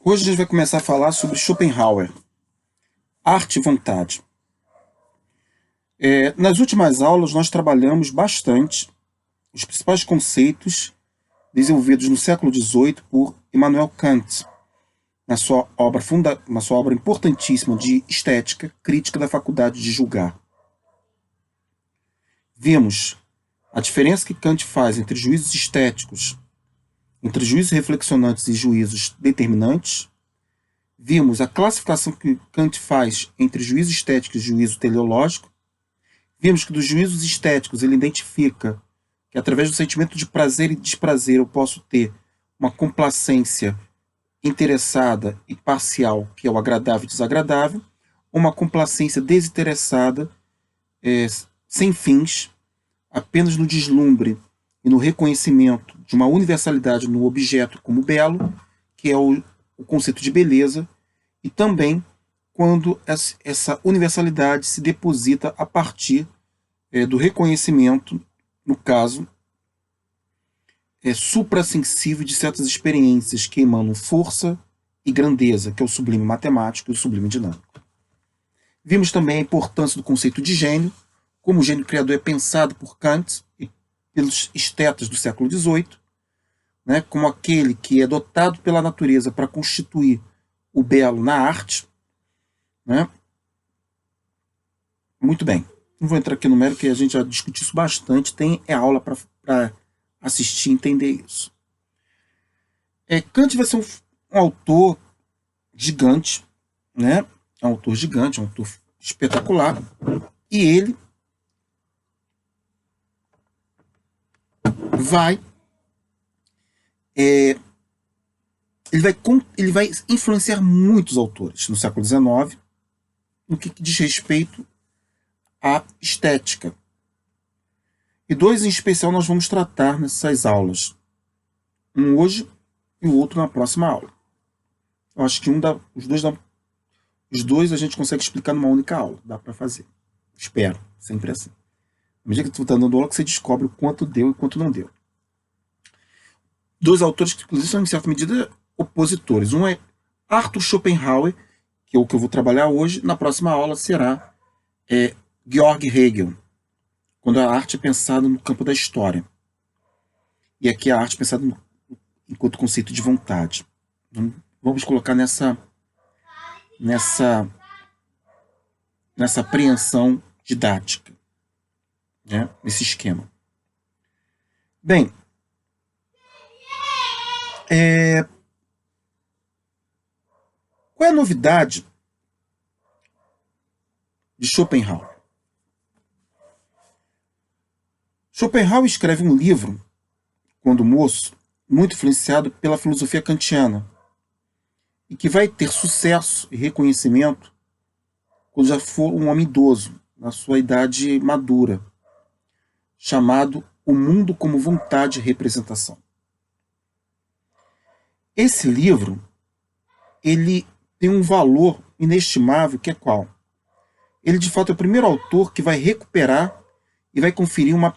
Hoje a gente vai começar a falar sobre Schopenhauer, arte e vontade. Nas últimas aulas nós trabalhamos bastante os principais conceitos desenvolvidos no século XVIII por Immanuel Kant, na sua obra importantíssima de estética, crítica da faculdade de julgar. Vimos a diferença que Kant faz entre juízos estéticos, entre juízos reflexionantes e juízos determinantes. Vimos a classificação que Kant faz entre juízo estético e juízo teleológico. Vimos que dos juízos estéticos ele identifica que através do sentimento de prazer e desprazer eu posso ter uma complacência interessada e parcial, que é o agradável e desagradável, uma complacência desinteressada, sem fins, apenas no deslumbre e no reconhecimento de uma universalidade no objeto como belo, que é o conceito de beleza, e também quando essa universalidade se deposita a partir do reconhecimento, no caso, suprassensível de certas experiências que emanam força e grandeza, que é o sublime matemático e o sublime dinâmico. Vimos também a importância do conceito de gênio, como o gênio criador é pensado por Kant e pelos estetas do século XVIII, né, como aquele que é dotado pela natureza para constituir o belo na arte. Né? Muito bem. Não vou entrar aqui no mérito, que a gente já discutiu isso bastante. Tem aula para assistir e entender isso. Kant vai ser um autor gigante, né? É um autor gigante, um autor espetacular. E ele vai ele vai influenciar muitos autores no século XIX no que diz respeito à estética. E dois em especial nós vamos tratar nessas aulas. Um hoje e o outro na próxima aula. Eu acho que os dois a gente consegue explicar numa única aula. Dá para fazer. Espero. Sempre assim. À medida que tu está dando aula, que você descobre o quanto deu e quanto não deu. Dois autores que, inclusive, são, em certa medida, opositores. Um é Arthur Schopenhauer, que é o que eu vou trabalhar hoje. Na próxima aula será Georg Hegel, quando a arte é pensada no campo da história. E aqui a arte é pensada enquanto conceito de vontade. Então, vamos colocar nessa apreensão didática, né? Nesse esquema. Bem, qual é a novidade de Schopenhauer? Schopenhauer escreve um livro, quando moço, muito influenciado pela filosofia kantiana, e que vai ter sucesso e reconhecimento quando já for um homem idoso, na sua idade madura, chamado O Mundo como Vontade e Representação. Esse livro, ele tem um valor inestimável, que é qual? Ele, de fato, é o primeiro autor que vai recuperar e vai conferir uma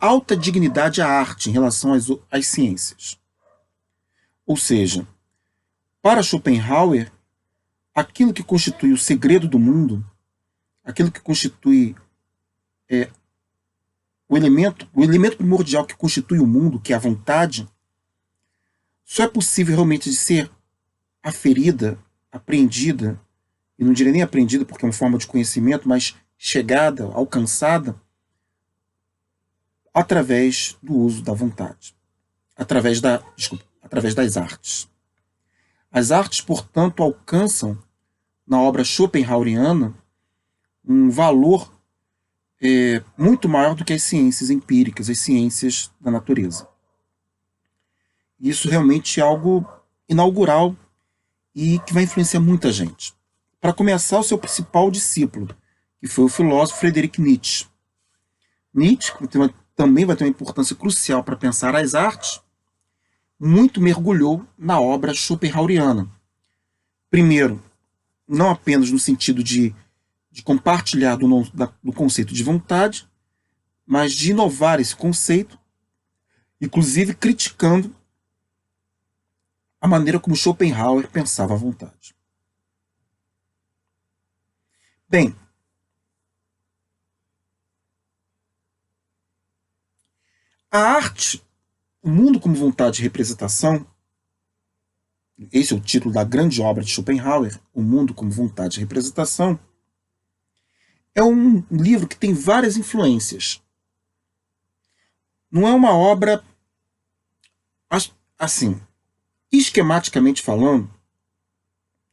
alta dignidade à arte em relação às ciências. Ou seja, para Schopenhauer, aquilo que constitui o segredo do mundo, aquilo que constitui o elemento primordial que constitui o mundo, que é a vontade, só é possível realmente de ser aferida, apreendida, e não diria nem apreendida porque é uma forma de conhecimento, mas chegada, alcançada, através do uso da vontade, através das artes. As artes, portanto, alcançam, na obra schopenhaueriana, um valor muito maior do que as ciências empíricas, as ciências da natureza. Isso realmente é algo inaugural e que vai influenciar muita gente. Para começar, o seu principal discípulo, que foi o filósofo Friedrich Nietzsche. Nietzsche, que também vai ter uma importância crucial para pensar as artes, muito mergulhou na obra schopenhaueriana. Primeiro, não apenas no sentido de compartilhar do conceito de vontade, mas de inovar esse conceito, inclusive criticando a maneira como Schopenhauer pensava a vontade. Bem, a arte, o mundo como vontade e representação, esse é o título da grande obra de Schopenhauer, O Mundo como Vontade e Representação, é um livro que tem várias influências. Não é uma obra, assim, esquematicamente falando,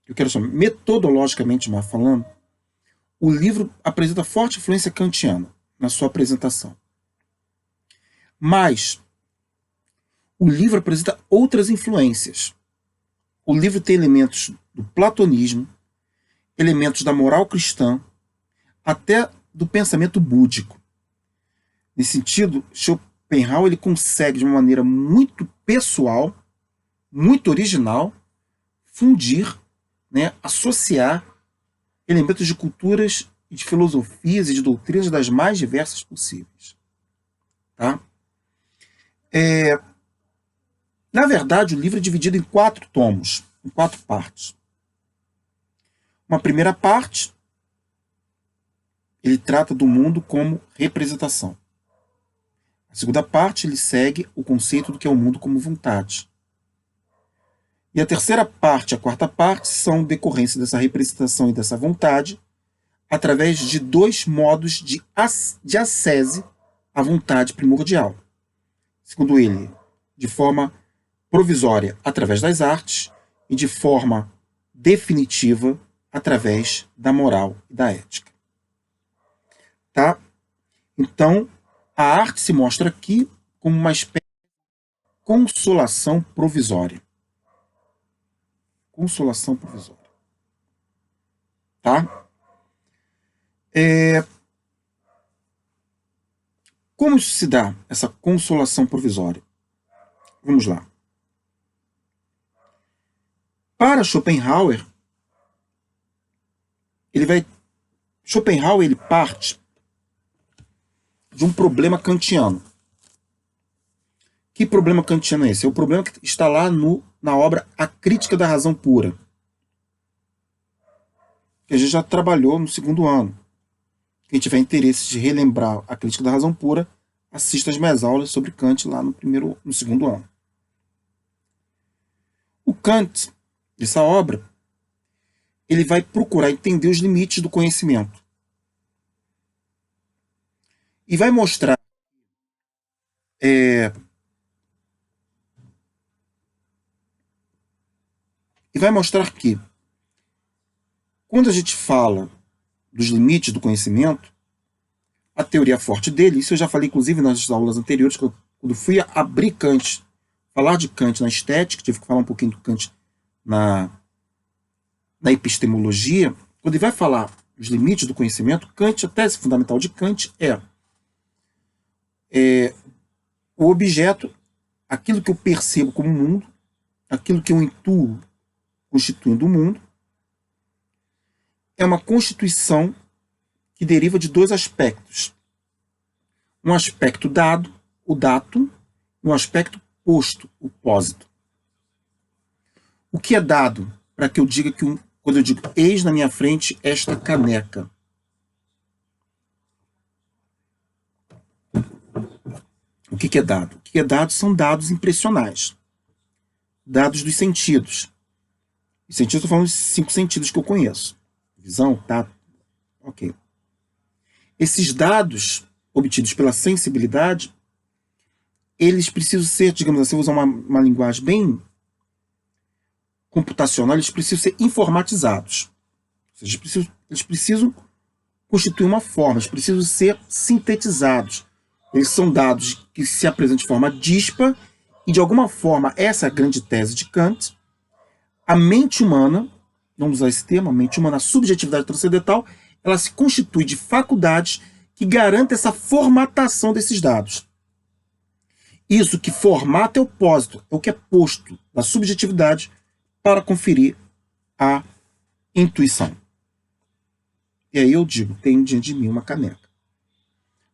eu quero chamar, metodologicamente falando, o livro apresenta forte influência kantiana na sua apresentação. Mas o livro apresenta outras influências. O livro tem elementos do platonismo, elementos da moral cristã, até do pensamento búdico. Nesse sentido, Schopenhauer ele consegue, de uma maneira muito pessoal, muito original, fundir, associar elementos de culturas e de filosofias e de doutrinas das mais diversas possíveis. Tá? Na verdade, o livro é dividido em 4 tomos, em 4 partes. Uma primeira parte, ele trata do mundo como representação. A segunda parte, ele segue o conceito do que é o mundo como vontade. E a terceira parte e a quarta parte são decorrência dessa representação e dessa vontade através de 2 modos de acese à vontade primordial. Segundo ele, de forma provisória através das artes e de forma definitiva através da moral e da ética. Tá? Então, a arte se mostra aqui como uma espécie de consolação provisória. Consolação provisória. Tá? Como isso se dá, essa consolação provisória? Vamos lá. Para Schopenhauer, Schopenhauer ele parte de um problema kantiano. Que problema kantiano é esse? É o problema que está lá na obra A Crítica da Razão Pura, que a gente já trabalhou no 2º ano. Quem tiver interesse de relembrar A Crítica da Razão Pura, assista as minhas aulas sobre Kant lá no 2º ano. O Kant, essa obra, ele vai procurar entender os limites do conhecimento. E vai mostrar que quando a gente fala dos limites do conhecimento, a teoria forte dele, isso eu já falei inclusive nas aulas anteriores, quando fui abrir Kant, falar de Kant na estética, tive que falar um pouquinho do Kant na epistemologia. Quando ele vai falar dos limites do conhecimento, Kant, a tese fundamental de Kant é o objeto, aquilo que eu percebo como mundo, aquilo que eu intuo constituindo o mundo, é uma constituição que deriva de 2 aspectos. Um aspecto dado, o datum, e um aspecto posto, o pósito. O que é dado para que eu diga que, quando eu digo eis na minha frente esta caneca? O que é dado? O que é dado são dados impressionais. Dados dos sentidos. Os sentidos, estou falando dos 5 sentidos que eu conheço. Visão, tato, ok. Esses dados obtidos pela sensibilidade, eles precisam ser, digamos assim, vou usar uma linguagem bem computacional, eles precisam ser informatizados. Ou seja, eles precisam constituir uma forma, eles precisam ser sintetizados. Eles são dados que se apresentam de forma díspara e, de alguma forma, essa é a grande tese de Kant, a mente humana, vamos usar esse termo, a mente humana, a subjetividade transcendental, ela se constitui de faculdades que garantem essa formatação desses dados. Isso que formata é o pósito, é o que é posto da subjetividade para conferir a intuição. E aí eu digo, tenho diante de mim uma caneca.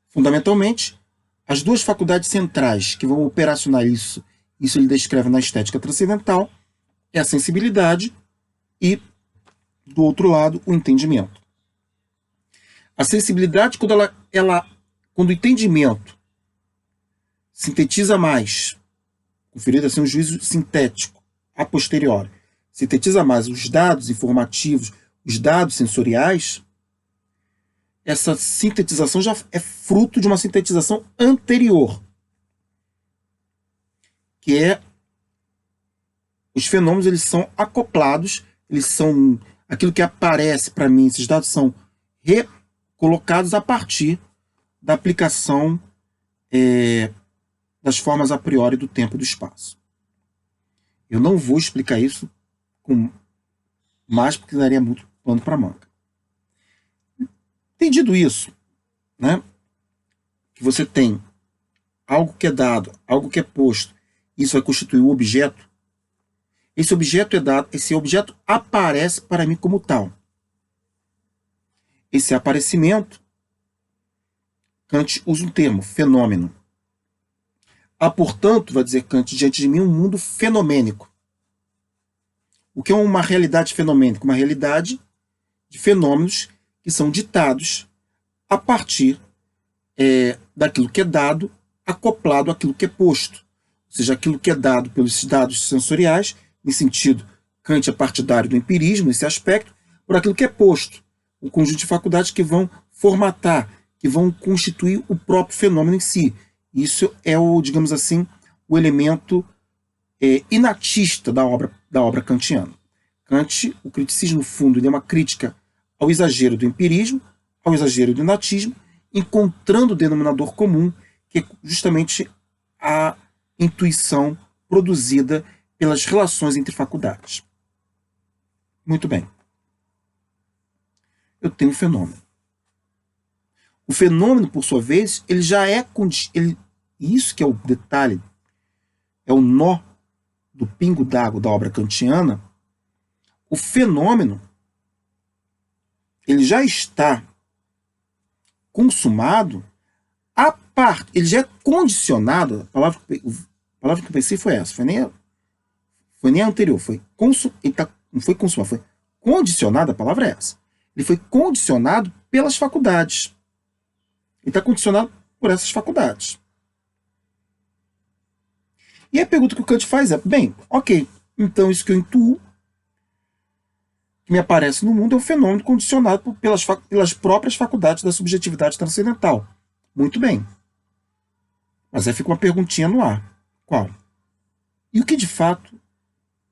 Fundamentalmente, as 2 faculdades centrais que vão operacionar isso ele descreve na estética transcendental, é a sensibilidade e, do outro lado, o entendimento. A sensibilidade, quando o entendimento sintetiza mais, conferido assim um juízo sintético, a posteriori, sintetiza mais os dados informativos, os dados sensoriais, essa sintetização já é fruto de uma sintetização anterior, que é os fenômenos, eles são acoplados, eles são aquilo que aparece para mim, esses dados são recolocados a partir da aplicação das formas a priori do tempo e do espaço. Eu não vou explicar isso com mais, porque daria muito pano para manga. Entendido isso, né, que você tem algo que é dado, algo que é posto, isso vai constituir o objeto. Esse objeto é dado, esse objeto aparece para mim como tal. Esse aparecimento, Kant usa um termo, fenômeno. Há, portanto, vai dizer Kant, diante de mim um mundo fenomênico. O que é uma realidade fenomênica? Uma realidade de fenômenos que são ditados a partir daquilo que é dado, acoplado àquilo que é posto. Ou seja, aquilo que é dado pelos dados sensoriais, em sentido, Kant é partidário do empirismo, nesse aspecto, por aquilo que é posto. Um conjunto de faculdades que vão formatar, que vão constituir o próprio fenômeno em si. Isso é o, digamos assim, o elemento inatista da obra kantiana. Kant, o criticismo, no fundo, ele é uma crítica ao exagero do empirismo, ao exagero do inatismo, encontrando o denominador comum, que é justamente a intuição produzida pelas relações entre faculdades. Muito bem. Eu tenho um fenômeno. O fenômeno, por sua vez, ele já é... isso que é o detalhe, é o nó do pingo d'água da obra kantiana. O fenômeno, ele já está consumado, ele já é condicionado, a palavra que eu pensei foi essa, foi nem a anterior, não foi consumado, foi condicionado, a palavra é essa. Ele foi condicionado pelas faculdades. Ele está condicionado por essas faculdades. E a pergunta que o Kant faz é, bem, ok, então isso que eu intuo, que me aparece no mundo, é um fenômeno condicionado pelas próprias faculdades da subjetividade transcendental. Muito bem. Mas aí fica uma perguntinha no ar. Qual? E o que de fato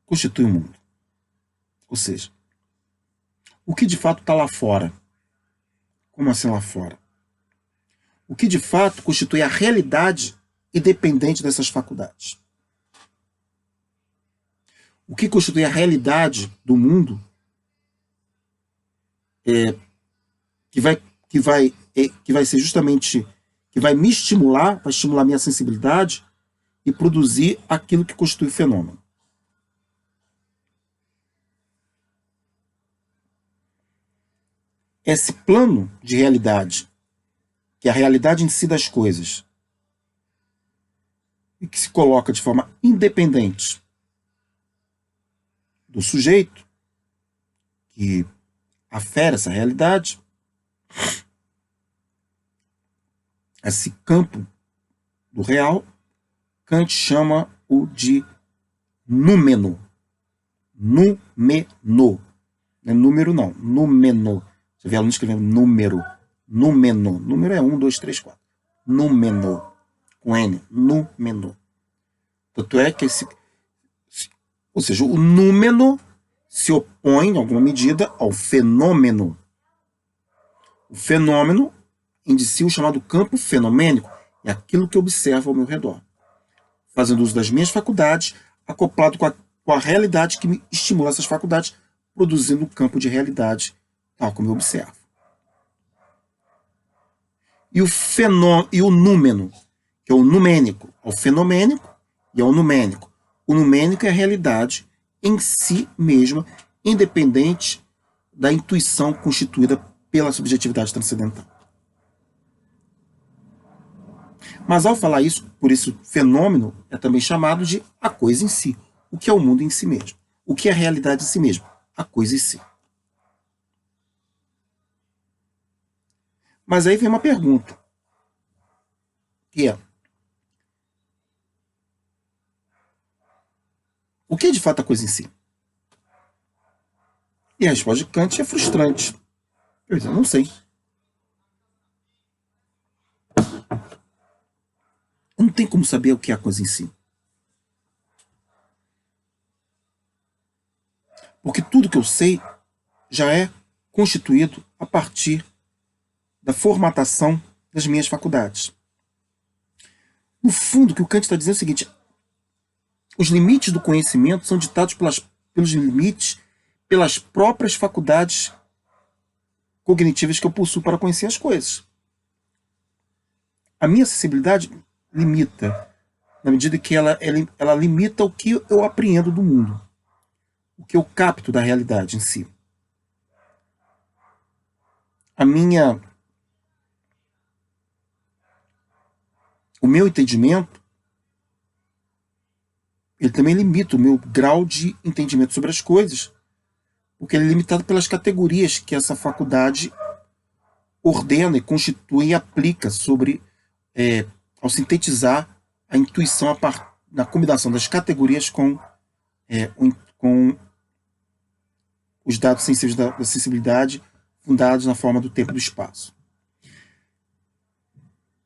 constitui o mundo? Ou seja, o que de fato está lá fora? Como assim lá fora? O que de fato constitui a realidade independente dessas faculdades? O que constitui a realidade do mundo que vai ser justamente, que vai me estimular, vai estimular minha sensibilidade e produzir aquilo que constitui o fenômeno. Esse plano de realidade, que é a realidade em si das coisas, e que se coloca de forma independente do sujeito que afere essa realidade, esse campo do real, Kant chama-o de númeno. Númeno. Não é número, não. Númeno. Você vê aluno escrevendo número. Númeno. Número é 1, 2, 3, 4. Númeno. Com N. Númeno. Tanto é que ou seja, o númeno se opõe, em alguma medida, ao fenômeno. O fenômeno indicia o chamado campo fenomênico, é aquilo que eu observo ao meu redor, fazendo uso das minhas faculdades, acoplado com a realidade que me estimula essas faculdades, produzindo um campo de realidade, tal como eu observo. E o númeno, que é o numênico, é o fenomênico e é o numênico. O numênico é a realidade em si mesma, independente da intuição constituída pela subjetividade transcendental. Mas ao falar isso, por isso fenômeno é também chamado de a coisa em si, o que é o mundo em si mesmo. o que é a realidade em si mesmo? A coisa em si. Mas aí vem uma pergunta, que é: o que é de fato a coisa em si? E a resposta de Kant é frustrante. Eu não sei. Não tem como saber o que é a coisa em si. Porque tudo que eu sei já é constituído a partir da formatação das minhas faculdades. No fundo, o que o Kant está dizendo é o seguinte: os limites do conhecimento são ditados pelos limites, pelas próprias faculdades cognitivas que eu possuo para conhecer as coisas. A minha sensibilidade limita, na medida que ela limita o que eu apreendo do mundo, o que eu capto da realidade em si. O meu entendimento, ele também limita o meu grau de entendimento sobre as coisas, porque ele é limitado pelas categorias que essa faculdade ordena e constitui e aplica ao sintetizar a intuição na combinação das categorias com os dados sensíveis da sensibilidade fundados na forma do tempo e do espaço.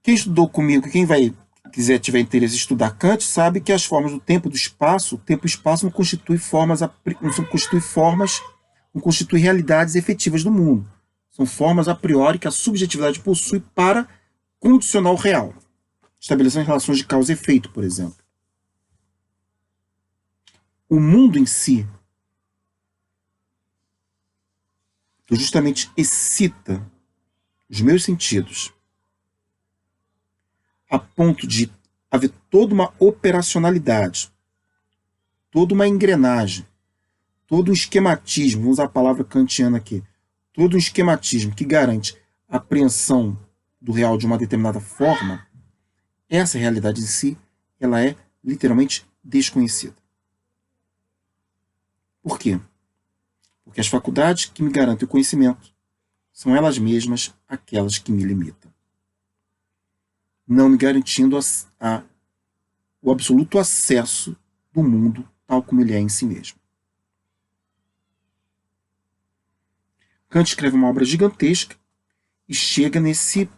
Quem estudou comigo, tiver interesse em estudar Kant, sabe que as formas do tempo e do espaço, o tempo e o espaço não constituem não constitui realidades efetivas do mundo. São formas a priori que a subjetividade possui para condicionar o real, estabelecendo relações de causa e efeito, por exemplo. O mundo em si, que justamente excita os meus sentidos, a ponto de haver toda uma operacionalidade, toda uma engrenagem, todo um esquematismo, vamos usar a palavra kantiana aqui, todo um esquematismo que garante a apreensão do real de uma determinada forma, essa realidade em si, ela é literalmente desconhecida. Por quê? Porque as faculdades que me garantem o conhecimento são elas mesmas aquelas que me limitam, não me garantindo o absoluto acesso do mundo tal como ele é em si mesmo. Kant escreve uma obra gigantesca e chega nesse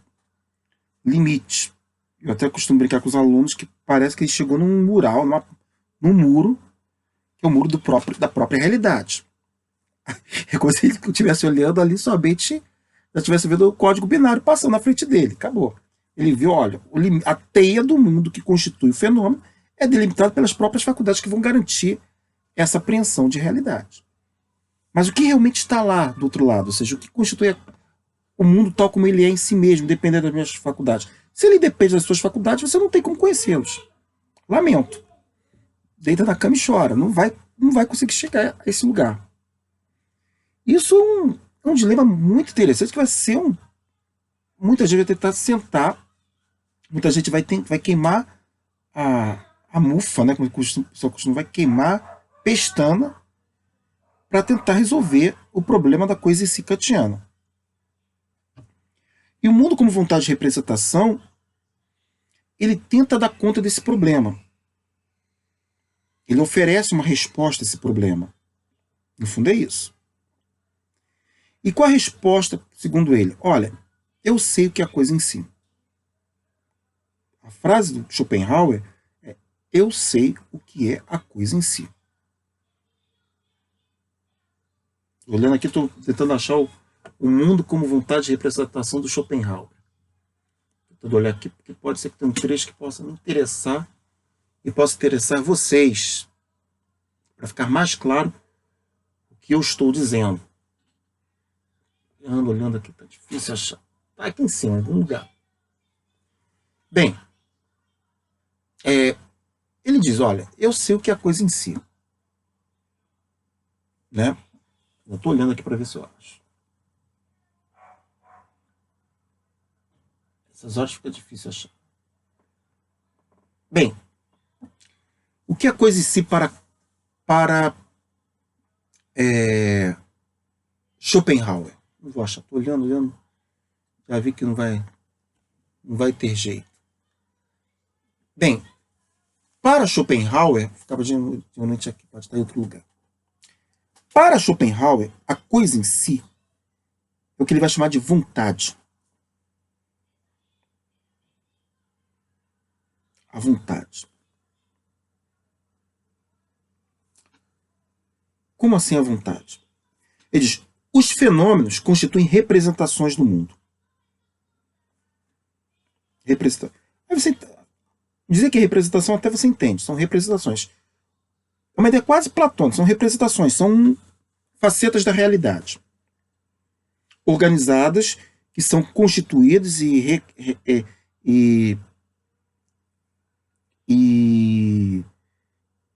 limite. Eu até costumo brincar com os alunos que parece que ele chegou num mural, num muro, que é o muro da própria realidade. É como se ele estivesse olhando ali somente, já estivesse vendo o código binário passando na frente dele. Acabou. Ele viu, olha, a teia do mundo que constitui o fenômeno é delimitada pelas próprias faculdades que vão garantir essa apreensão de realidade. Mas o que realmente está lá do outro lado? Ou seja, o que constitui o mundo tal como ele é em si mesmo, dependendo das minhas faculdades? Se ele depende das suas faculdades, você não tem como conhecê-los. Lamento. Deita na cama e chora. Não vai conseguir chegar a esse lugar. Isso é um dilema muito interessante, que vai ser muita gente vai tentar sentar, muita gente vai queimar a mufa, né, como o pessoal costuma, vai queimar pestana para tentar resolver o problema da coisa em si kantiana. E o mundo como vontade de representação, ele tenta dar conta desse problema. Ele oferece uma resposta a esse problema. No fundo é isso. E qual a resposta, segundo ele? Olha, eu sei o que é a coisa em si. A frase do Schopenhauer é: eu sei o que é a coisa em si. Olhando aqui, estou tentando achar o mundo como vontade de representação do Schopenhauer. Tentando olhar aqui, porque pode ser que tenha um trecho que possa me interessar e possa interessar vocês, para ficar mais claro o que eu estou dizendo. Ando olhando aqui, tá difícil achar. Tá aqui em cima, em algum lugar. Bem, ele diz, olha, eu sei o que é a coisa em si. Né? Eu estou olhando aqui para ver se eu acho. Essas horas fica difícil achar. Bem, o que é a coisa em si para Schopenhauer. Não vou achar, tô olhando, já vi que não vai ter jeito. Bem, para Schopenhauer, ficava geralmente aqui, pode estar em outro lugar. Para Schopenhauer, a coisa em si é o que ele vai chamar de vontade. A vontade. Como assim a vontade? Ele diz, os fenômenos constituem representações do mundo. Aí você dizer que é representação até você entende, são representações. É uma ideia quase platônica, são representações, são facetas da realidade. Organizadas, que são constituídas e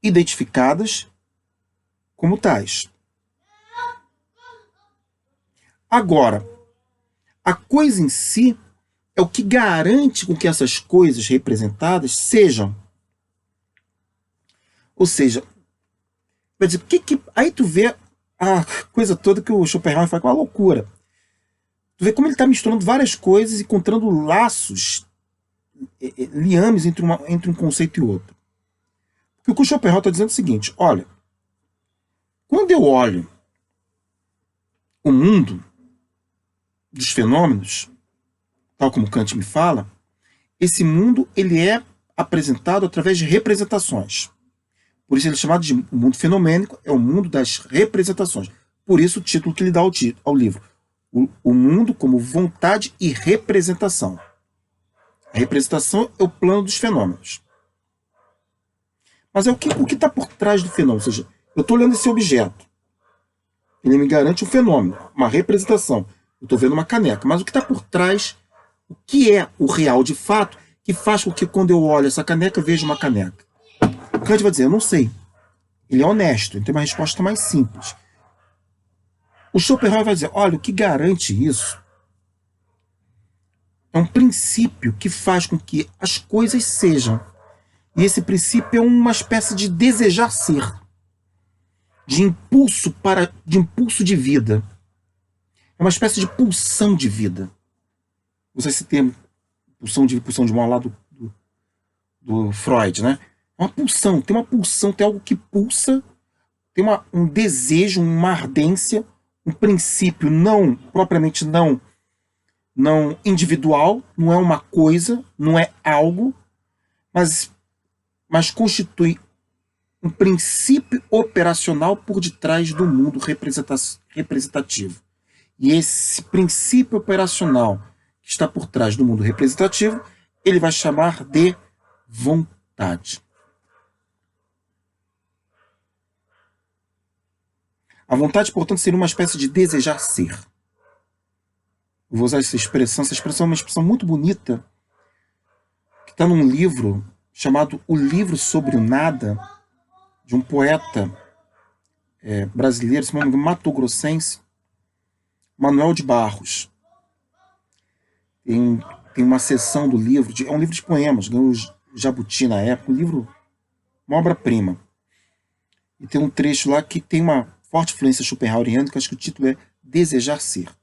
identificadas como tais. Agora, a coisa em si é o que garante com que essas coisas representadas sejam. Ou seja, vai dizer, aí tu vê a coisa toda que o Schopenhauer faz com a loucura. Tu vê como ele está misturando várias coisas e encontrando laços, liames entre um conceito e outro. Porque o que o Schopenhauer está dizendo é o seguinte, olha, quando eu olho o mundo dos fenômenos, tal como Kant me fala, esse mundo ele é apresentado através de representações. Por isso ele é chamado de mundo fenomênico, é o mundo das representações. Por isso o título que ele dá ao livro. O mundo como vontade e representação. A representação é o plano dos fenômenos. Mas é o que está por trás do fenômeno. Ou seja, eu estou olhando esse objeto. Ele me garante um fenômeno, uma representação. Eu estou vendo uma caneca. Mas o que está por trás, o que é o real de fato, que faz com que quando eu olho essa caneca, eu veja uma caneca? O Kant vai dizer, eu não sei. Ele é honesto, ele tem uma resposta mais simples. O Schopenhauer vai dizer, olha, o que garante isso é um princípio que faz com que as coisas sejam. E esse princípio é uma espécie de desejar ser. De impulso de vida. É uma espécie de pulsão de vida. Usa esse termo, pulsão de mão lá do Freud, né? É uma pulsão, tem algo que pulsa, tem um desejo, uma ardência, um princípio propriamente não individual, não é uma coisa, não é algo, mas constitui um princípio operacional por detrás do mundo representativo. E esse princípio operacional que está por trás do mundo representativo, ele vai chamar de vontade. A vontade, portanto, seria uma espécie de desejar ser. Eu vou usar essa expressão é uma expressão muito bonita, que está num livro chamado O Livro sobre o Nada, de um poeta brasileiro, se não me engano, mato-grossense, Manuel de Barros. Tem uma seção do livro, é um livro de poemas, ganhou o Jabuti na época, um livro, uma obra-prima. E tem um trecho lá que tem uma forte influência schopenhaueriana, que eu acho que o título é Desejar Ser.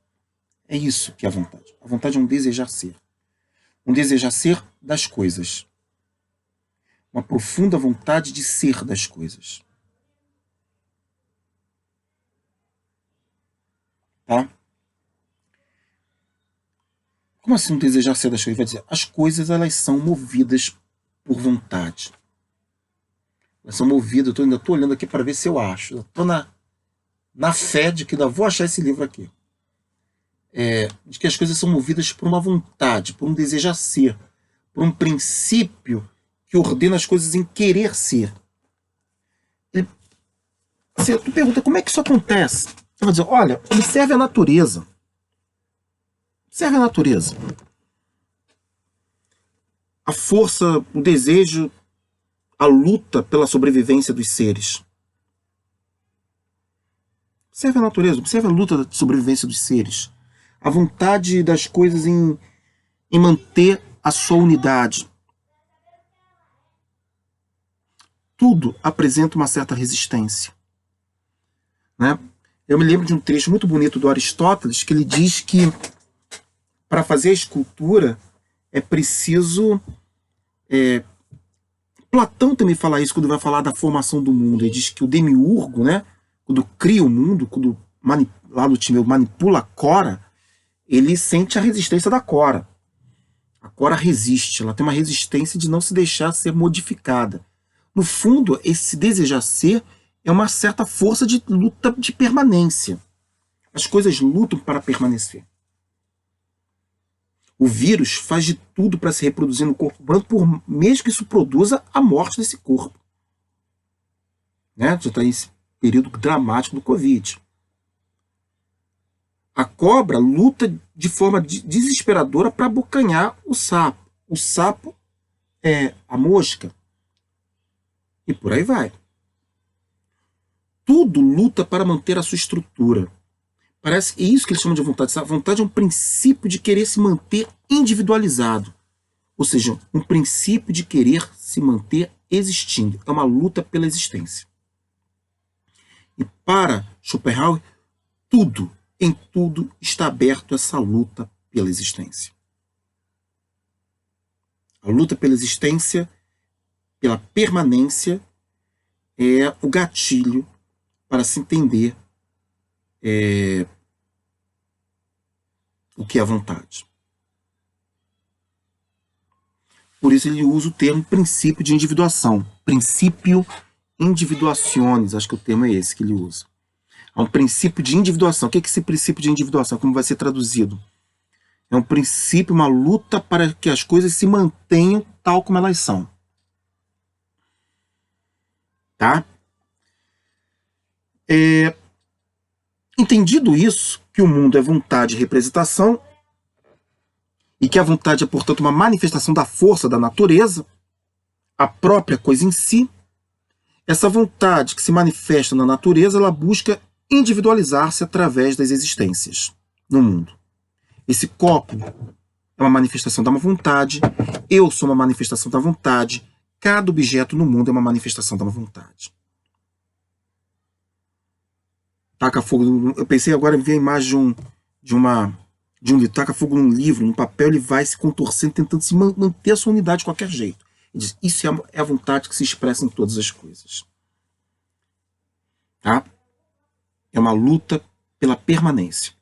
É isso que é a vontade. A vontade é um desejar ser. Um desejar ser das coisas. Uma profunda vontade de ser das coisas. Tá? Como assim um desejar ser das coisas? Vai dizer, as coisas elas são movidas por vontade. Elas são movidas, eu ainda estou olhando aqui para ver se eu acho. Eu estou na fé de que ainda vou achar esse livro aqui. De que as coisas são movidas por uma vontade, por um desejar ser, por um princípio que ordena as coisas em querer ser. Tu pergunta como é que isso acontece? Você vai dizer, olha, observe a natureza. Observe a natureza. A força, o desejo, a luta pela sobrevivência dos seres. Observe a natureza, observe a luta de sobrevivência dos seres. A vontade das coisas em manter a sua unidade. Tudo apresenta uma certa resistência. né? Eu me lembro de um trecho muito bonito do Aristóteles, que ele diz que para fazer a escultura é preciso... Platão também fala isso quando vai falar da formação do mundo. Ele diz que o demiurgo, né, quando cria o mundo, quando lá no time manipula a Cora, ele sente a resistência da Cora. A Cora resiste, ela tem uma resistência de não se deixar ser modificada. No fundo, esse desejar ser é uma certa força de luta de permanência. As coisas lutam para permanecer. O vírus faz de tudo para se reproduzir no corpo humano, por mesmo que isso produza a morte desse corpo. Né? Já está esse período dramático do Covid. A cobra luta de forma desesperadora para abocanhar o sapo. O sapo é a mosca. E por aí vai. Tudo luta para manter a sua estrutura. Parece que é isso que eles chamam de vontade. A vontade é um princípio de querer se manter individualizado. Ou seja, um princípio de querer se manter existindo. É uma luta pela existência. E para Schopenhauer, em tudo está aberto essa luta pela existência. A luta pela existência, pela permanência, é o gatilho para se entender o que é a vontade. Por isso ele usa o termo princípio de individuação. Princípio individuationis, acho que o termo é esse que ele usa. É um princípio de individuação. O que é esse princípio de individuação? Como vai ser traduzido? É um princípio, uma luta para que as coisas se mantenham tal como elas são. Tá? Entendido isso, que o mundo é vontade e representação, e que a vontade é, portanto, uma manifestação da força da natureza, a própria coisa em si, essa vontade que se manifesta na natureza, ela busca individualizar-se através das existências no mundo. Esse copo é uma manifestação da vontade, eu sou uma manifestação da vontade, cada objeto no mundo é uma manifestação da vontade. Taca fogo, eu pensei agora em ver a imagem de um livro, taca fogo num livro, num papel, ele vai se contorcendo, tentando se manter a sua unidade de qualquer jeito. Ele diz, isso é a vontade que se expressa em todas as coisas. Tá? É uma luta pela permanência.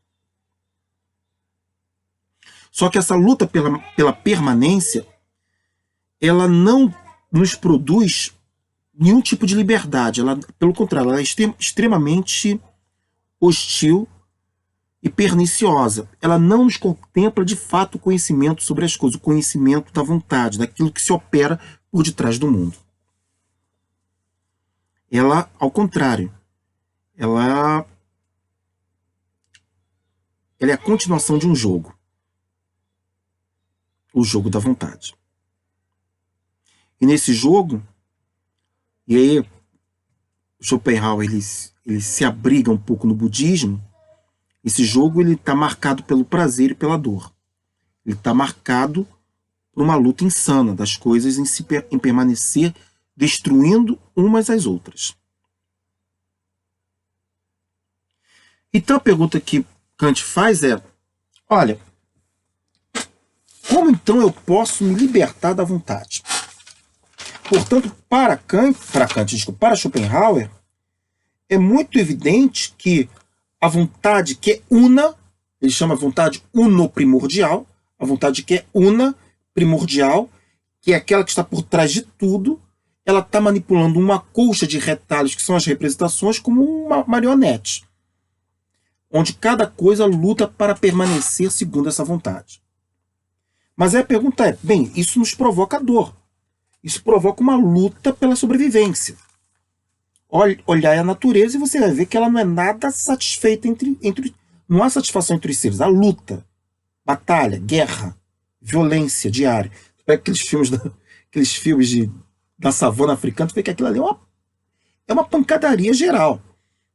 Só que essa luta pela permanência, ela não nos produz nenhum tipo de liberdade. Ela, pelo contrário, ela é extremamente hostil e perniciosa. Ela não nos contempla de fato o conhecimento sobre as coisas, o conhecimento da vontade, daquilo que se opera por detrás do mundo. Ela, ao contrário, ela é a continuação de um jogo. O jogo da vontade. E nesse jogo, e aí Schopenhauer ele se abriga um pouco no budismo, esse jogo ele está marcado pelo prazer e pela dor. Ele está marcado por uma luta insana das coisas em permanecer destruindo umas às outras. Então a pergunta que Kant faz é, olha, como então eu posso me libertar da vontade? Portanto, para Schopenhauer, é muito evidente que a vontade que é una, ele chama a vontade unoprimordial, a vontade que é una, primordial, que é aquela que está por trás de tudo, ela está manipulando uma colcha de retalhos, que são as representações, como uma marionete, onde cada coisa luta para permanecer segundo essa vontade. Mas aí a pergunta é, bem, isso nos provoca dor. Isso provoca uma luta pela sobrevivência. Olhar a natureza e você vai ver que ela não é nada satisfeita não há satisfação entre os seres. Há luta, batalha, guerra, violência diária. Pega aqueles filmes da savana africana, tu vê que aquilo ali é uma pancadaria geral.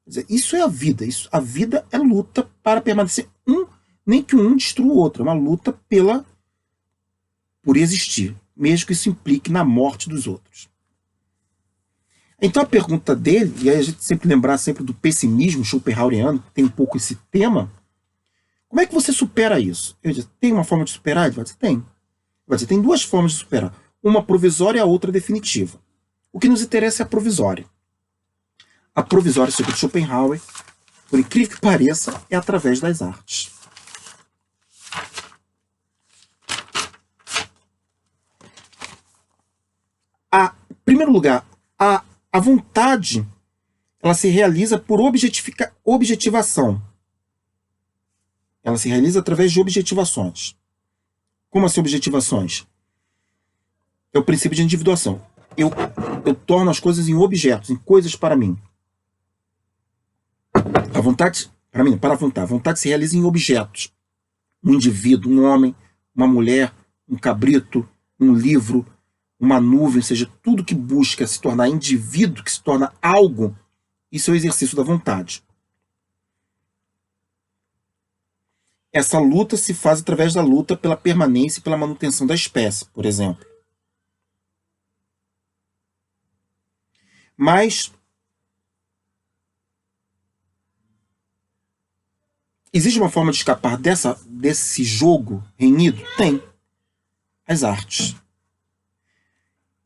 Quer dizer, isso é a vida. A vida é luta para permanecer nem que um destrua o outro. É uma luta por existir, mesmo que isso implique na morte dos outros. Então a pergunta dele, e aí a gente sempre lembrar sempre do pessimismo schopenhaueriano, que tem um pouco esse tema, como é que você supera isso? Eu disse, tem uma forma de superar? Ele vai dizer, tem. Ele vai dizer, tem duas formas de superar. Uma provisória e a outra definitiva. O que nos interessa é a provisória. A provisória, segundo Schopenhauer, por incrível que pareça, é através das artes. Em primeiro lugar, a vontade ela se realiza por objetivação. Ela se realiza através de objetivações. Como assim objetivações? É o princípio de individuação. Eu torno as coisas em objetos, em coisas para mim. A vontade, a vontade se realiza em objetos. Um indivíduo, um homem, uma mulher, um cabrito, um livro, uma nuvem, ou seja, tudo que busca se tornar indivíduo, que se torna algo, isso é o exercício da vontade. Essa luta se faz através da luta pela permanência e pela manutenção da espécie, por exemplo. Mas existe uma forma de escapar desse jogo renhido? Tem. As artes.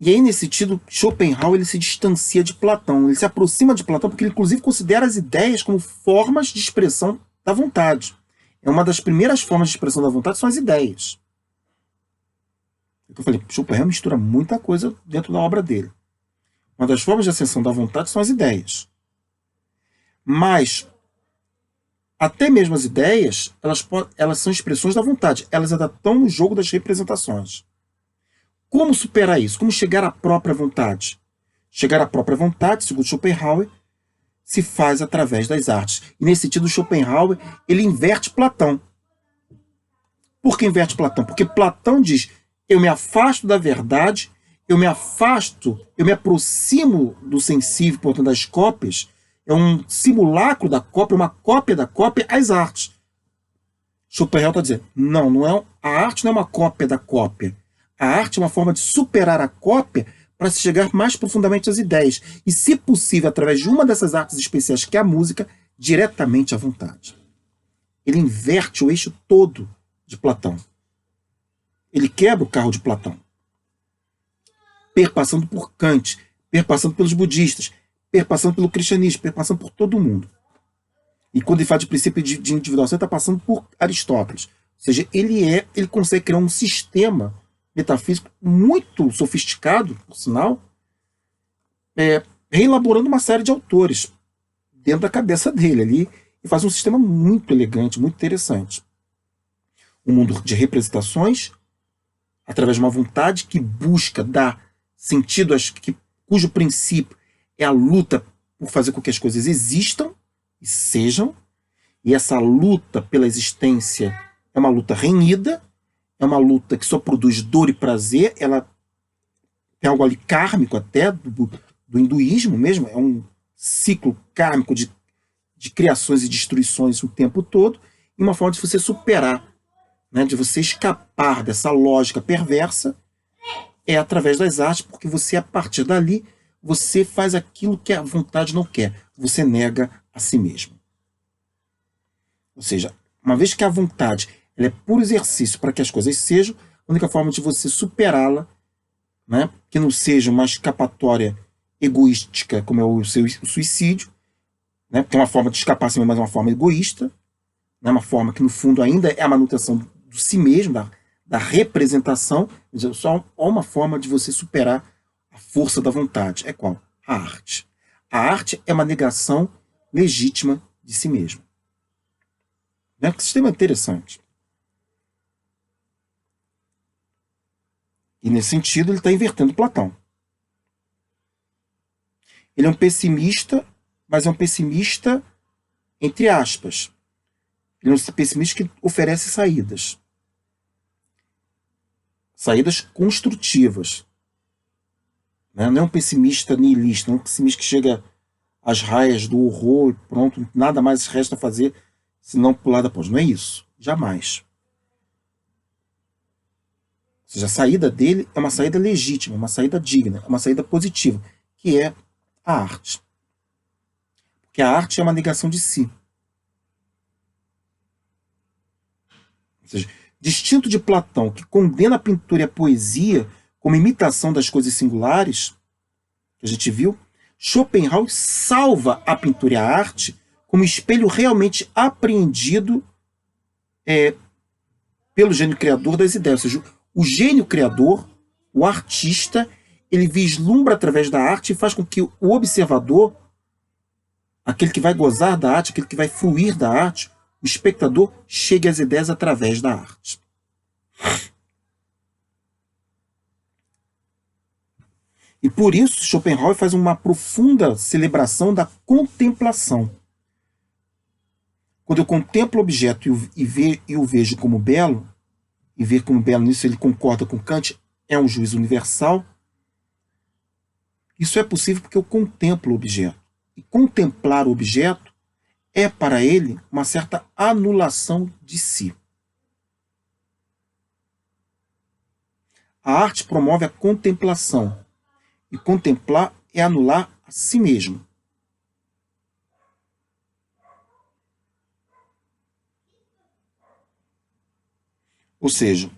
E aí, nesse sentido, Schopenhauer ele se distancia de Platão. Ele se aproxima de Platão porque ele, inclusive, considera as ideias como formas de expressão da vontade. É uma das primeiras formas de expressão da vontade são as ideias. Eu falei, Schopenhauer mistura muita coisa dentro da obra dele. Uma das formas de ascensão da vontade são as ideias. Mas, até mesmo as ideias, elas são expressões da vontade. Elas ainda estão no jogo das representações. Como superar isso? Como chegar à própria vontade? Chegar à própria vontade, segundo Schopenhauer, se faz através das artes. E nesse sentido, Schopenhauer ele inverte Platão. Por que inverte Platão? Porque Platão diz, eu me afasto da verdade, eu me aproximo do sensível, portanto, das cópias, é um simulacro da cópia, uma cópia da cópia, as artes. Schopenhauer está dizendo, a arte não é uma cópia da cópia. A arte é uma forma de superar a cópia para se chegar mais profundamente às ideias. E, se possível, através de uma dessas artes especiais, que é a música, diretamente à vontade. Ele inverte o eixo todo de Platão. Ele quebra o carro de Platão. Perpassando por Kant, perpassando pelos budistas, perpassando pelo cristianismo, perpassando por todo mundo. E quando ele fala de princípio de individuação, ele está passando por Aristóteles. Ou seja, ele consegue criar um sistema metafísico muito sofisticado, por sinal, reelaborando uma série de autores dentro da cabeça dele ali, e faz um sistema muito elegante, muito interessante. Um mundo de representações, através de uma vontade que busca dar sentido, cujo princípio é a luta por fazer com que as coisas existam e sejam, e essa luta pela existência é uma luta renhida, é uma luta que só produz dor e prazer, ela tem algo ali kármico até, do hinduísmo mesmo, é um ciclo kármico de criações e destruições o tempo todo, e uma forma de você superar, né, de você escapar dessa lógica perversa, é através das artes, porque você, a partir dali, você faz aquilo que a vontade não quer, você nega a si mesmo. Ou seja, uma vez que a vontade ela é puro exercício para que as coisas sejam, a única forma de você superá-la, né, que não seja uma escapatória egoística, como é o suicídio, né, que é uma forma de escapar a si mesmo, mas é uma forma egoísta, né, uma forma que no fundo ainda é a manutenção do si mesmo, da representação, só há uma forma de você superar a força da vontade. É qual? A arte. A arte é uma negação legítima de si mesmo. Né? Que sistema interessante. E nesse sentido ele está invertendo Platão. Ele é um pessimista, mas é um pessimista entre aspas. Ele é um pessimista que oferece saídas. Saídas construtivas. Não é um pessimista nihilista, não é um pessimista que chega às raias do horror e pronto, nada mais resta fazer senão pular da ponte. Não é isso. Jamais. Ou seja, a saída dele é uma saída legítima, uma saída digna, uma saída positiva, que é a arte. Porque a arte é uma negação de si. Ou seja, distinto de Platão, que condena a pintura e a poesia como imitação das coisas singulares, que a gente viu, Schopenhauer salva a pintura e a arte como espelho realmente apreendido pelo gênio criador das ideias. Ou seja, o gênio criador, o artista, ele vislumbra através da arte e faz com que o observador, aquele que vai gozar da arte, aquele que vai fruir da arte, o espectador, chegue às ideias através da arte. E por isso, Schopenhauer faz uma profunda celebração da contemplação. Quando eu contemplo o objeto e o vejo como belo, e ver como belo nisso ele concorda com Kant, é um juízo universal. Isso é possível porque eu contemplo o objeto. E contemplar o objeto é para ele uma certa anulação de si. A arte promove a contemplação. E contemplar é anular a si mesmo. Ou seja,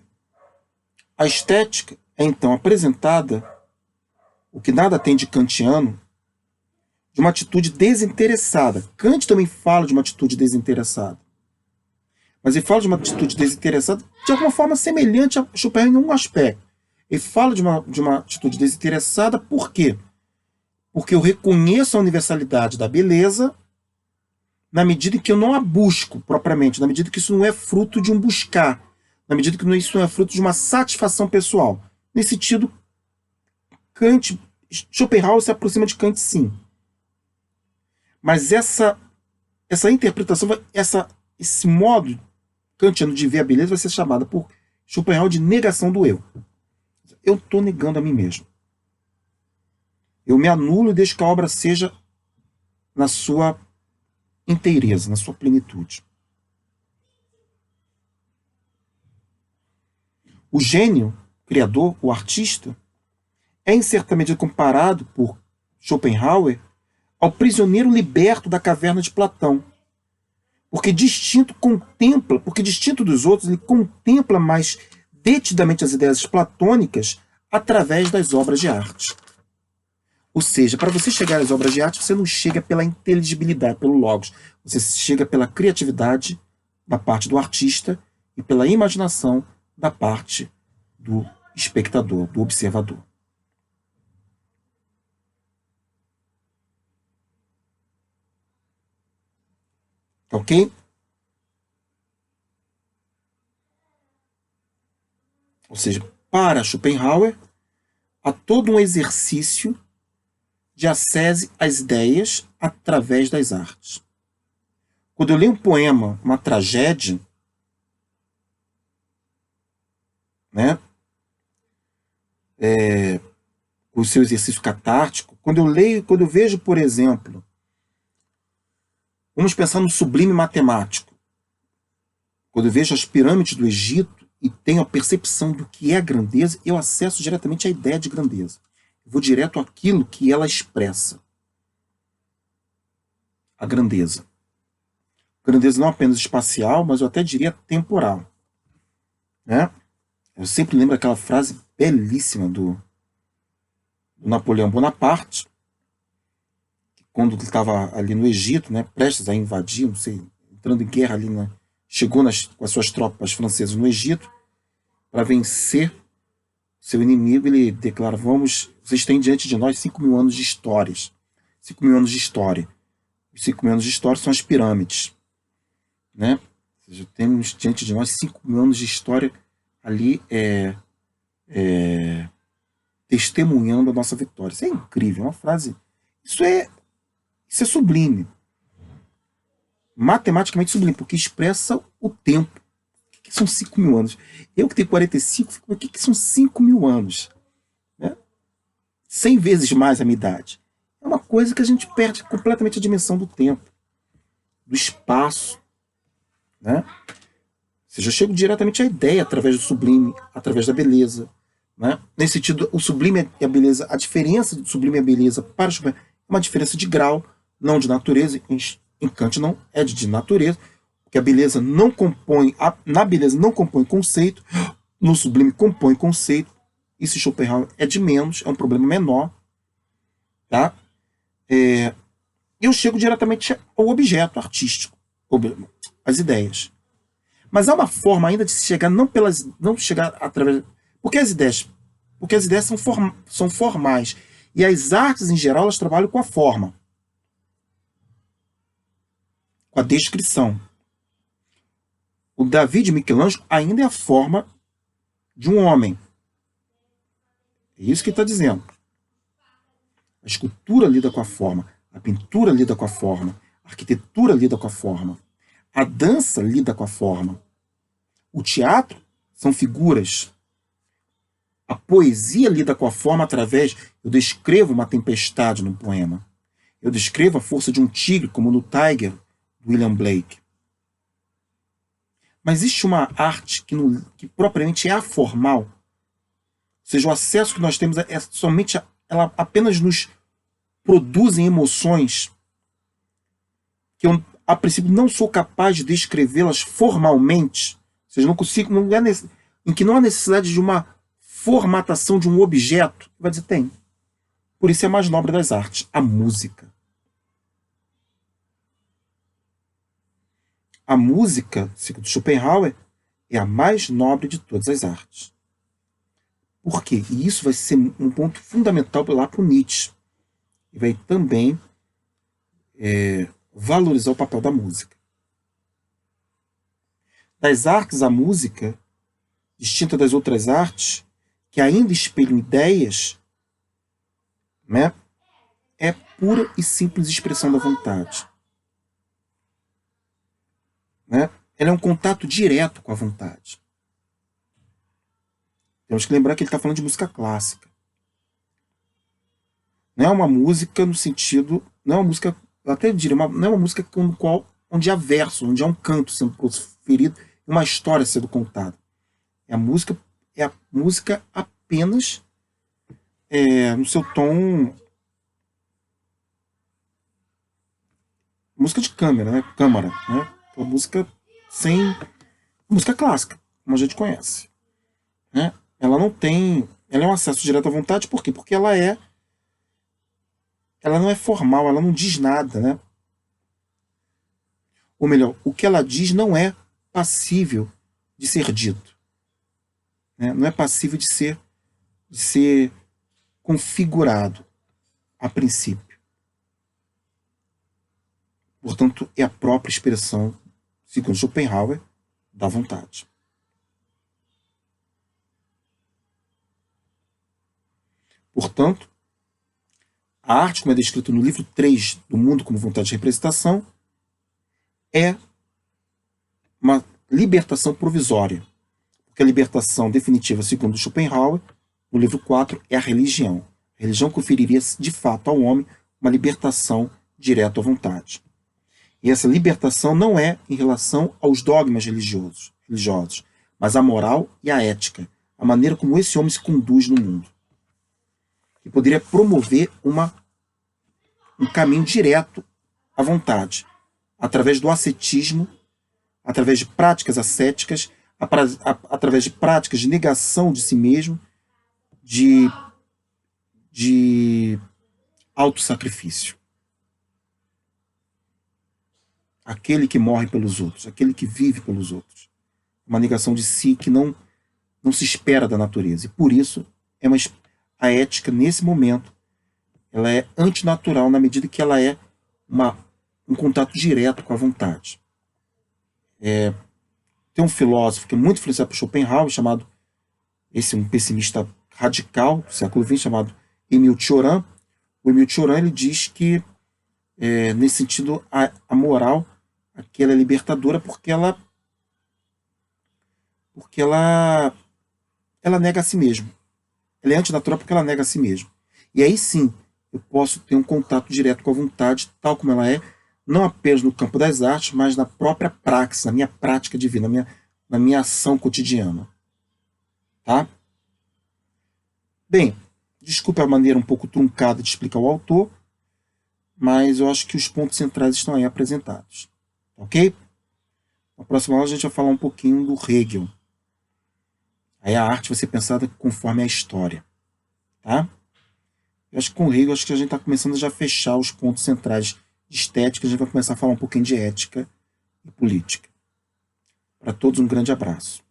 a estética é então apresentada, o que nada tem de kantiano, de uma atitude desinteressada. Kant também fala de uma atitude desinteressada. Mas ele fala de uma atitude desinteressada de alguma forma semelhante a Schopenhauer em um aspecto. Ele fala de uma atitude desinteressada por quê? Porque eu reconheço a universalidade da beleza na medida em que eu não a busco propriamente, na medida que isso não é fruto de um buscar, na medida que isso não é fruto de uma satisfação pessoal. Nesse sentido, Schopenhauer se aproxima de Kant, sim. Mas essa interpretação, esse modo kantiano de ver a beleza vai ser chamada por Schopenhauer de negação do eu. Eu estou negando a mim mesmo. Eu me anulo e deixo que a obra seja na sua inteireza, na sua plenitude. O gênio criador, o artista, é em certa medida comparado por Schopenhauer ao prisioneiro liberto da caverna de Platão. Porque distinto dos outros, ele contempla mais detidamente as ideias platônicas através das obras de arte. Ou seja, para você chegar às obras de arte, você não chega pela inteligibilidade, pelo logos. Você chega pela criatividade da parte do artista e pela imaginação da parte do espectador, do observador. Ok? Ou seja, para Schopenhauer, há todo um exercício de acesse às ideias através das artes. Quando eu leio um poema, uma tragédia, né, o seu exercício catártico, quando eu vejo, por exemplo, vamos pensar no sublime matemático. Quando eu vejo as pirâmides do Egito e tenho a percepção do que é a grandeza, eu acesso diretamente à ideia de grandeza. Eu vou direto àquilo que ela expressa. A grandeza. Grandeza não apenas espacial, mas eu até diria temporal. Né? Eu sempre lembro aquela frase belíssima do Napoleão Bonaparte, que quando ele estava ali no Egito, né, prestes a invadir, não sei, entrando em guerra ali, né, chegou com as suas tropas francesas no Egito para vencer seu inimigo. Ele declara: vocês têm diante de nós 5.000 anos de histórias. 5.000 anos de história. Os 5.000 anos de história são as pirâmides. Né? Ou seja, temos diante de nós 5.000 anos de história ali testemunhando a nossa vitória. Isso é incrível, é uma frase. Isso é sublime. Matematicamente sublime, porque expressa o tempo. O que são 5.000 anos? Eu que tenho 45, fico, o que são 5.000 anos? Né? 100 vezes mais a minha idade. É uma coisa que a gente perde completamente a dimensão do tempo, do espaço. Né? Ou seja, eu chego diretamente à ideia através do sublime, através da beleza. Né? Nesse sentido, o sublime e a beleza, a diferença do sublime e a beleza para o Schopenhauer uma diferença de grau, não de natureza. Em Kant não é de natureza, porque a beleza não compõe, na beleza não compõe conceito, no sublime compõe conceito. Isso Schopenhauer é de menos, é um problema menor. Tá? Eu chego diretamente ao objeto artístico, as ideias. Mas há uma forma ainda de se chegar, não chegar através. Porque as ideias, são formais. E as artes, em geral, elas trabalham com a forma, com a descrição. O Davi de Michelangelo ainda é a forma de um homem. É isso que ele está dizendo. A escultura lida com a forma, a pintura lida com a forma, a arquitetura lida com a forma, a dança lida com a forma, o teatro são figuras, a poesia lida com a forma através. Eu descrevo uma tempestade no poema, eu descrevo a força de um tigre, como no Tiger, do William Blake. Mas existe uma arte que propriamente é aformal, ou seja, o acesso que nós temos é somente ela apenas nos produzem emoções que eu, a princípio, não sou capaz de descrevê-las formalmente, ou seja, não consigo, em que não há necessidade de uma formatação de um objeto. Vai dizer, tem. Por isso é a mais nobre das artes, a música. A música, segundo Schopenhauer, é a mais nobre de todas as artes. Por quê? E isso vai ser um ponto fundamental lá para o Nietzsche. E vai também valorizar o papel da música. Das artes, a música, distinta das outras artes, que ainda espelham ideias, né, é pura e simples expressão da vontade. Né? Ela é um contato direto com a vontade. Temos que lembrar que ele está falando de música clássica. Não é uma música no sentido. Não é uma música. Eu até diria, não é uma música onde há verso, onde há um canto sendo proferido, uma história sendo contada. É a música apenas no seu tom. Música de câmara, né? Uma música sem. Música clássica, como a gente conhece. Né? Ela não tem. Ela é um acesso direto à vontade, por quê? Porque ela não é formal, ela não diz nada, né? Ou melhor, o que ela diz não é passível de ser dito. Né? Não é passível de ser configurado a princípio. Portanto, é a própria expressão, segundo Schopenhauer, da vontade. Portanto, a arte, como é descrito no livro 3 do Mundo como Vontade de Representação, é uma libertação provisória. Porque a libertação definitiva, segundo Schopenhauer, no livro 4, é a religião. A religião conferiria, de fato, ao homem uma libertação direta à vontade. E essa libertação não é em relação aos dogmas religiosos, mas à moral e à ética, a maneira como esse homem se conduz no mundo. Que poderia promover um caminho direto à vontade, através do ascetismo, através de práticas ascéticas, através de práticas de negação de si mesmo, de autossacrifício. Aquele que morre pelos outros, aquele que vive pelos outros. Uma negação de si que não se espera da natureza. E por isso, a ética, nesse momento, ela é antinatural na medida que ela é um contato direto com a vontade. Tem um filósofo que é muito influenciado por Schopenhauer, chamado, um pessimista radical do século XX, chamado Émile Cioran. O Émile Cioran, ele diz que, nesse sentido, a moral aqui ela é libertadora porque ela nega a si mesmo. Ela é antinatural porque ela nega a si mesmo. E aí sim, eu posso ter um contato direto com a vontade, tal como ela é, não apenas no campo das artes, mas na própria praxis, na minha prática divina, na minha ação cotidiana. Tá? Bem, desculpe a maneira um pouco truncada de explicar o autor, mas eu acho que os pontos centrais estão aí apresentados. Ok? Na próxima aula a gente vai falar um pouquinho do Hegel. Aí a arte vai ser pensada conforme a história. Tá? Eu acho que com o Hegel, acho que a gente está começando a já fechar os pontos centrais de estética, a gente vai começar a falar um pouquinho de ética e política. Para todos, um grande abraço.